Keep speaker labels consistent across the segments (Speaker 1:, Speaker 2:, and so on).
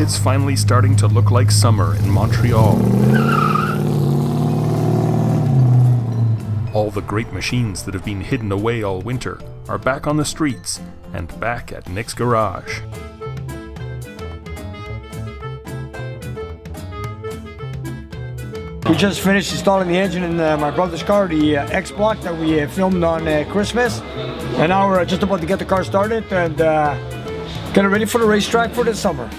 Speaker 1: it's finally starting to look like summer in Montreal. All the great machines that have been hidden away all winter are back on the streets and back at Nick's garage.
Speaker 2: We just finished installing the engine in my brother's car, the X-Block that we filmed on Christmas. And now we're just about to get the car started and get it ready for the racetrack for this summer.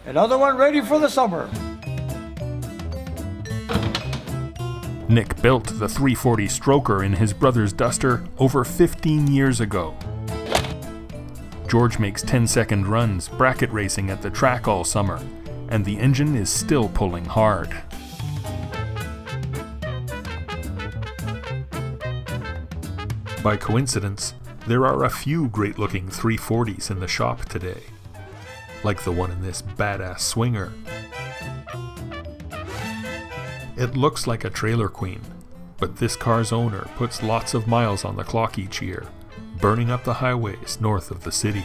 Speaker 2: Another one ready for the summer.
Speaker 1: Nick built the 340 stroker in his brother's Duster over 15 years ago. George makes 10-second runs bracket racing at the track all summer, and the engine is still pulling hard. By coincidence, there are a few great-looking 340s in the shop today, like the one in this badass swinger. It looks like a trailer queen, but this car's owner puts lots of miles on the clock each year, burning up the highways north of the city.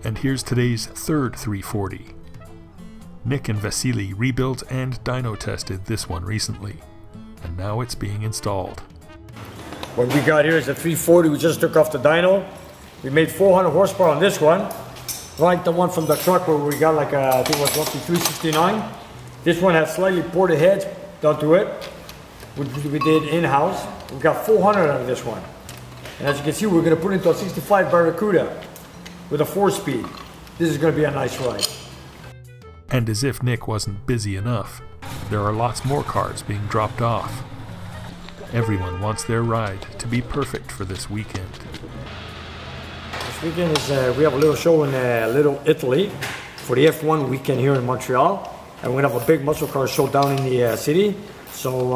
Speaker 1: And here's today's third 340. Nick and Vasily rebuilt and dyno tested this one recently, and now it's being installed.
Speaker 2: What we got here is a 340 we just took off the dyno. We made 400 horsepower on this one, like the one from the truck where we got like I think it was roughly 369. This one has slightly ported heads done to it, which we did in-house. We got 400 out of this one. And as you can see, we're going to put it into a 65 Barracuda with a 4-speed. This is going to be a nice ride.
Speaker 1: And as if Nick wasn't busy enough, there are lots more cars being dropped off. Everyone wants their ride to be perfect for this weekend.
Speaker 2: This weekend is we have a little show in Little Italy for the F1 weekend here in Montreal. And we're going to have a big muscle car show down in the city. So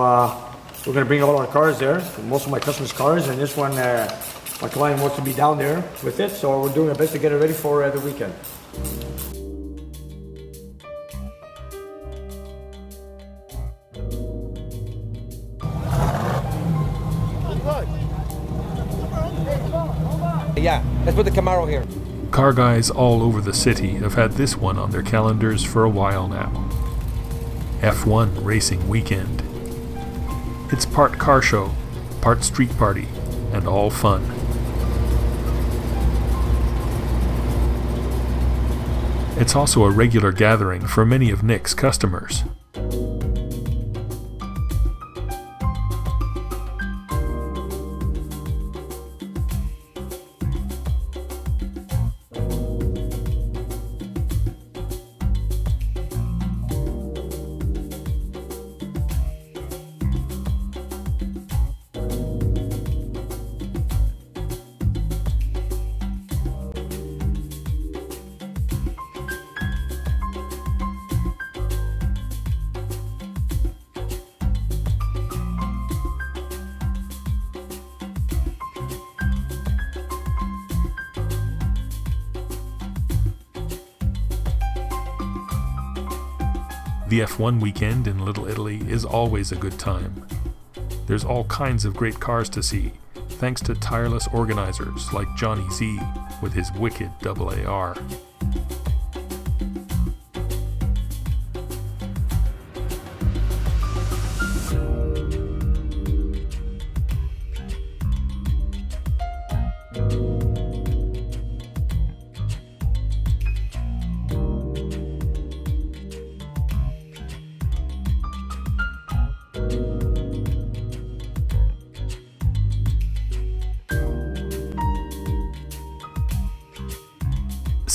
Speaker 2: we're going to bring all our cars there, most of my customers' cars. And this one, my client wants to be down there with it. So we're doing our best to get it ready for the weekend.
Speaker 3: Yeah, let's put the Camaro here.
Speaker 1: Car guys all over the city have had this one on their calendars for a while now. F1 Racing Weekend. It's part car show, part street party, and all fun. It's also a regular gathering for many of Nick's customers. The F1 weekend in Little Italy is always a good time. There's all kinds of great cars to see, thanks to tireless organizers like Johnny Z with his wicked AAR.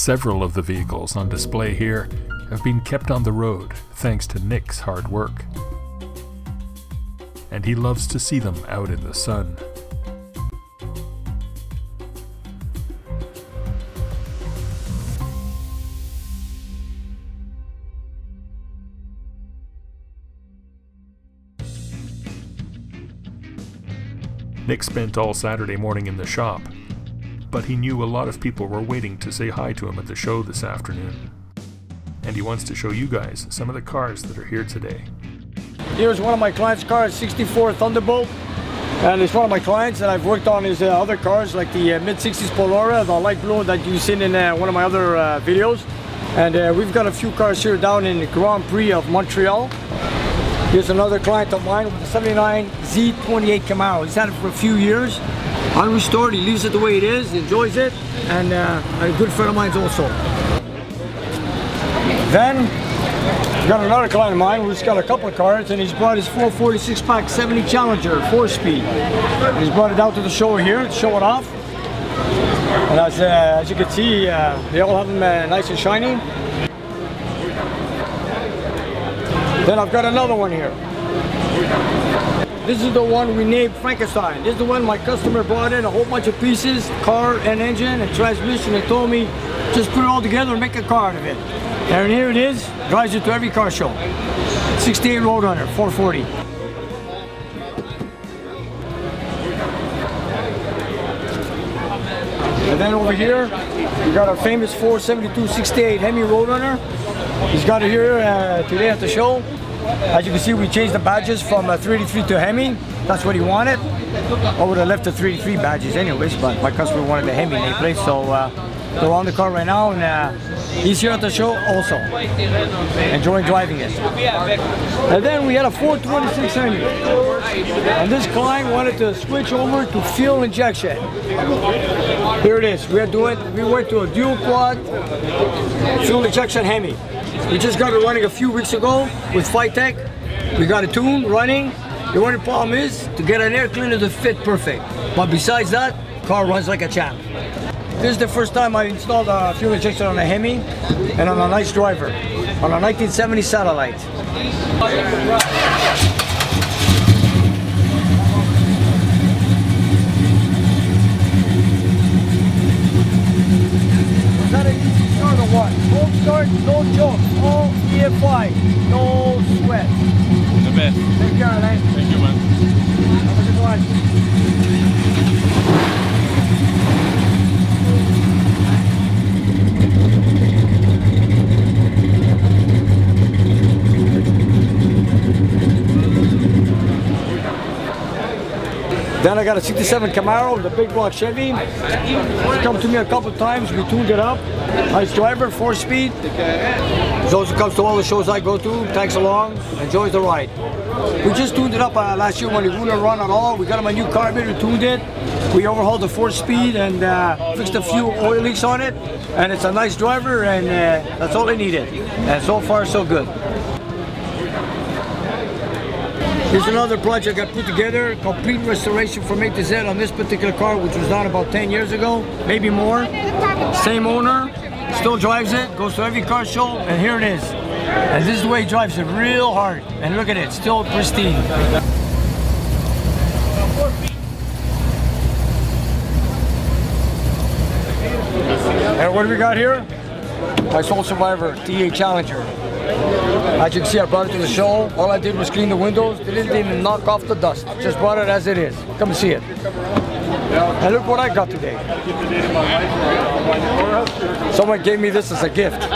Speaker 1: Several of the vehicles on display here have been kept on the road thanks to Nick's hard work. And he loves to see them out in the sun. Nick spent all Saturday morning in the shop, but he knew a lot of people were waiting to say hi to him at the show this afternoon. And he wants to show you guys some of the cars that are here today.
Speaker 2: Here's one of my clients' cars, 64 Thunderbolt. And it's one of my clients, and I've worked on his other cars, like the mid-60s Polora, the light blue that you've seen in one of my other videos. And we've got a few cars here down in the Grand Prix of Montreal. Here's another client of mine with the 79 Z28 Camaro. He's had it for a few years, unrestored. He leaves it the way it is, enjoys it, and a good friend of mine's also. Then, we've got another client of mine who's got a couple of cars, and he's brought his 446 pack 70 Challenger 4-speed. He's brought it out to the show here to show it off. And as you can see, they all have them nice and shiny. Then I've got another one here. This is the one we named Frankenstein. This is the one my customer brought in a whole bunch of pieces, car and engine and transmission, and told me just put it all together and make a car out of it. And here it is, drives it to every car show. 68 Roadrunner, 440. And then over here, we got our famous 472 68 Hemi Roadrunner. He's got it here today at the show. As you can see, we changed the badges from 383 to Hemi. That's what he wanted. I would have left the 383 badges anyways, but my customer wanted the Hemi nameplate, so they're on the car right now, and he's here at the show also, enjoying driving it. And then we had a 426 Hemi, and this client wanted to switch over to fuel injection. Here it is. We went to a dual quad fuel injection Hemi. We just got it running a few weeks ago with Phytech. We got it tuned, running. The only problem is to get an air cleaner to fit perfect. But besides that, car runs like a champ. This is the first time I installed a fuel injection on a Hemi and on a nice driver, on a 1970 Satellite. Was that an easy start or what? Cold start, no choke, all EFI, no sweat.
Speaker 4: The best.
Speaker 2: Take care, Alain.
Speaker 4: Thank you, man.
Speaker 2: Have a good one. Then I got a 67 Camaro, the big block Chevy. It's come to me a couple of times. We tuned it up. Nice driver, 4-speed. He also comes to all the shows I go to, tags along, enjoys the ride. We just tuned it up last year when it wouldn't run at all. We got him a new carburetor, tuned it. We overhauled the 4-speed and fixed a few oil leaks on it. And it's a nice driver, and that's all I needed. And so far, so good. Here's another project I put together, complete restoration from A to Z on this particular car, which was done about 10 years ago, maybe more. Same owner, still drives it, goes to every car show, and here it is. And this is the way he drives it, real hard. And look at it, still pristine. And what do we got here? My Soul Survivor T8 Challenger. As you can see, I brought it to the show. All I did was clean the windows. They didn't even knock off the dust. Just brought it as it is. Come and see it. And look what I got today. Someone gave me this as a gift. Look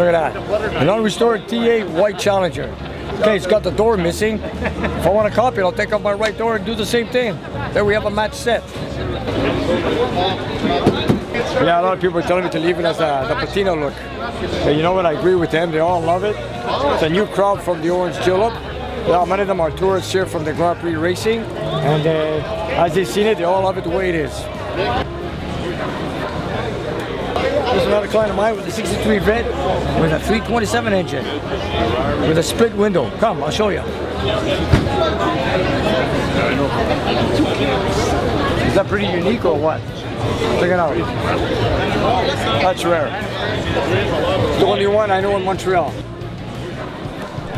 Speaker 2: at that. An unrestored T8 white Challenger. Okay, it's got the door missing. If I want to copy it, I'll take off my right door and do the same thing. There we have a match set. Yeah, a lot of people are telling me to leave it as the patina look. But you know what? I agree with them. They all love it. It's a new crowd from the Orange Julep. Yeah, many of them are tourists here from the Grand Prix racing. And as they've seen it, they all love it the way it is. There's another client of mine with a 63 Vet with a 327 engine with a split window. Come, I'll show you. Is that pretty unique or what? Check it out. That's rare. The only one I know in Montreal.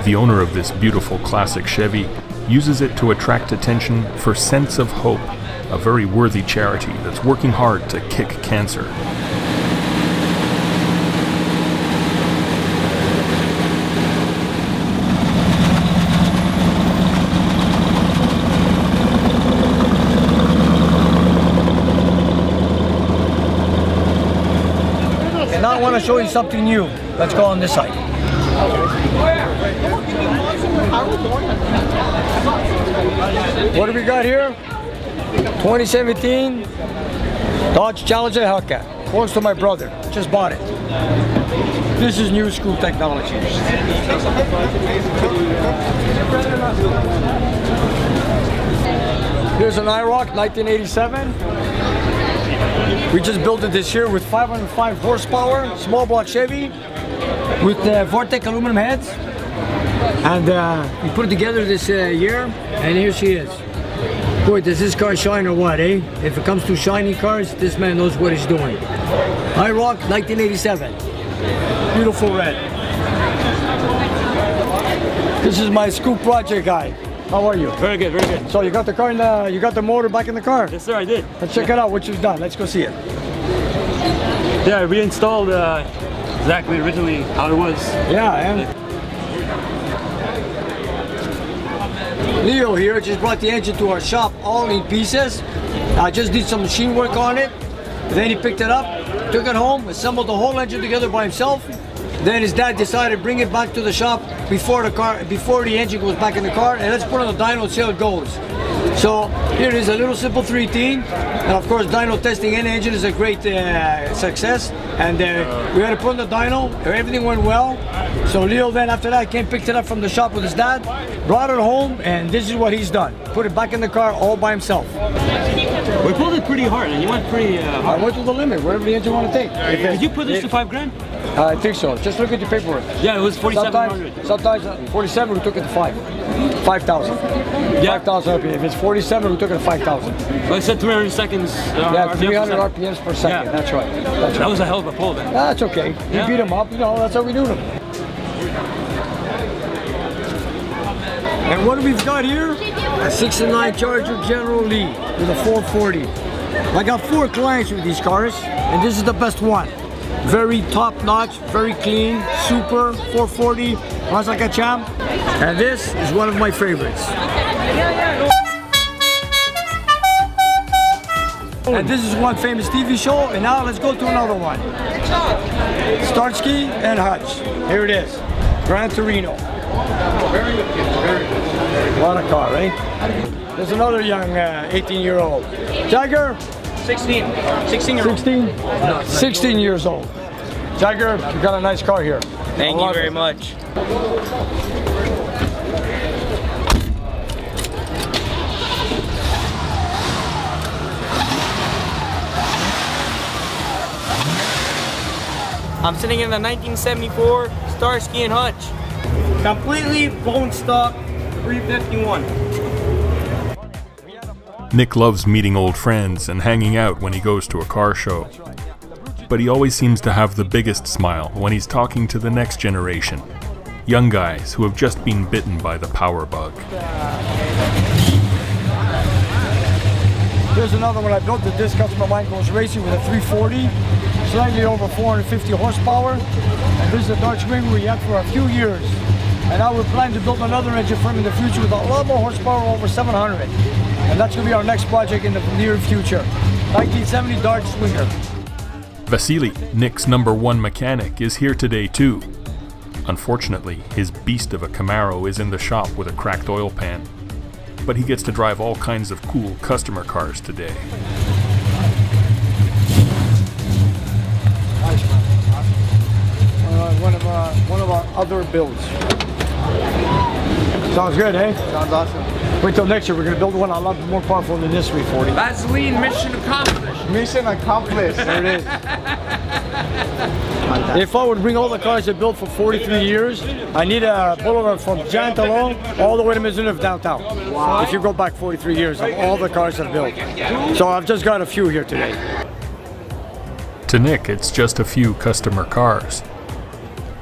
Speaker 1: The owner of this beautiful classic Chevy uses it to attract attention for Sense of Hope, a very worthy charity that's working hard to kick cancer.
Speaker 2: Now I want to show you something new. Let's go on this side. What do we got here? 2017 Dodge Challenger Hellcat. Belongs to my brother. Just bought it. This is new school technology. Here's an IROC 1987. We just built it this year with 505 horsepower, small block Chevy with Vortec aluminum heads. And we put it together this year, and here she is. Boy, does this car shine or what, eh? If it comes to shiny cars, this man knows what he's doing. IROC 1987. Beautiful red. This is my school project guy. How are you?
Speaker 4: Very good, very good.
Speaker 2: So you got the car in the, you got the motor back in the car?
Speaker 4: Yes, sir, I did.
Speaker 2: Let's check it out, what you've done. Let's go see it.
Speaker 4: Yeah, I reinstalled exactly originally how it was.
Speaker 2: Yeah, and Leo here just brought the engine to our shop all in pieces. I just did some machine work on it. Then he picked it up, took it home, assembled the whole engine together by himself. Then his dad decided to bring it back to the shop before the engine goes back in the car, and let's put on the dyno and see how it goes. So here it is, a little simple 318, and of course dyno testing any engine is a great success. And we had to put on the dyno, everything went well. So Leo then after that came, picked it up from the shop with his dad, brought it home, and this is what he's done. Put it back in the car all by himself.
Speaker 4: We pulled it pretty hard, and you went pretty hard.
Speaker 2: I went to the limit, whatever the engine want to take.
Speaker 4: Did you put this to 5 grand?
Speaker 2: I think so. Just look at your paperwork.
Speaker 4: Yeah, it was 4,700.
Speaker 2: Sometimes 47, we took it to 5,000.
Speaker 4: Yeah.
Speaker 2: 5,000 RPM. If it's 47, we took it to 5,000.
Speaker 4: Well, it said 300 seconds.
Speaker 2: Yeah, 300 RPMs per second.
Speaker 4: Yeah.
Speaker 2: That's right. That's
Speaker 4: That
Speaker 2: right.
Speaker 4: was a hell of a pull, man.
Speaker 2: That's okay.
Speaker 4: Yeah.
Speaker 2: You beat them up, you know, that's how we do them. And what we've got here? A 69 Charger General Lee with a 440. I got 4 clients with these cars, and this is the best one. Very top notch, very clean, super, 440, runs like a champ. And this is one of my favorites. And this is one famous TV show, and now let's go to another one. Starsky and Hutch. Here it is, Gran Torino. Very good, very good. What a car, right? There's another young 18-year-old. Jagger? 16 years old. 16 years old. Jagger, you got a nice car here.
Speaker 3: Thank you very much. I'm sitting in the 1974 Starsky and Hutch. Completely bone stock 351.
Speaker 1: Nick loves meeting old friends and hanging out when he goes to a car show. But he always seems to have the biggest smile when he's talking to the next generation, young guys who have just been bitten by the power bug.
Speaker 2: Here's another one I built that this customer of mine goes racing with a 340, slightly over 450 horsepower. And this is a Dodge Ring we had for a few years. And now we're planning to build another engine for him in the future with a lot more horsepower, over 700. And that's going to be our next project in the near future. 1970 Dodge Swinger.
Speaker 1: Vasily, Nick's #1 mechanic, is here today too. Unfortunately, his beast of a Camaro is in the shop with a cracked oil pan. But he gets to drive all kinds of cool customer cars today.
Speaker 2: One of our other builds. Sounds good, eh? Sounds awesome. Wait till next year, we're going to build one a lot more powerful than this 340.
Speaker 3: Vaseline, mission accomplished.
Speaker 2: Mission accomplished. There it is. If I would bring all the cars I built for 43 years, I need a boulevard from Jantalon all the way to Maisonneuve downtown. Wow. If you go back 43 years of all the cars I've built. So I've just got a few here today.
Speaker 1: To Nick, it's just a few customer cars.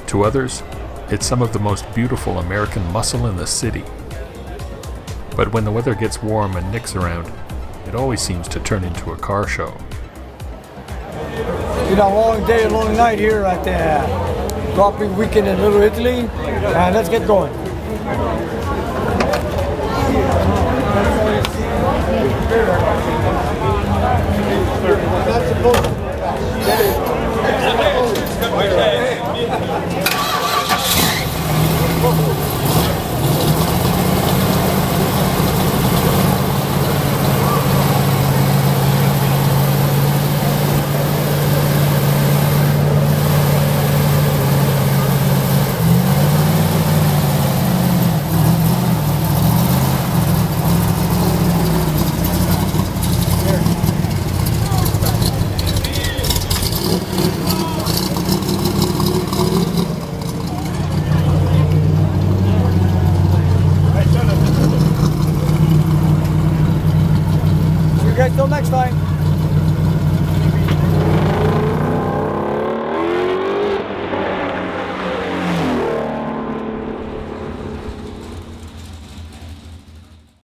Speaker 1: To others, it's some of the most beautiful American muscle in the city. But when the weather gets warm and Nick's around, it always seems to turn into a car show.
Speaker 2: It's been a long day, a long night here at the Grand Prix weekend in Little Italy, and let's get going. That's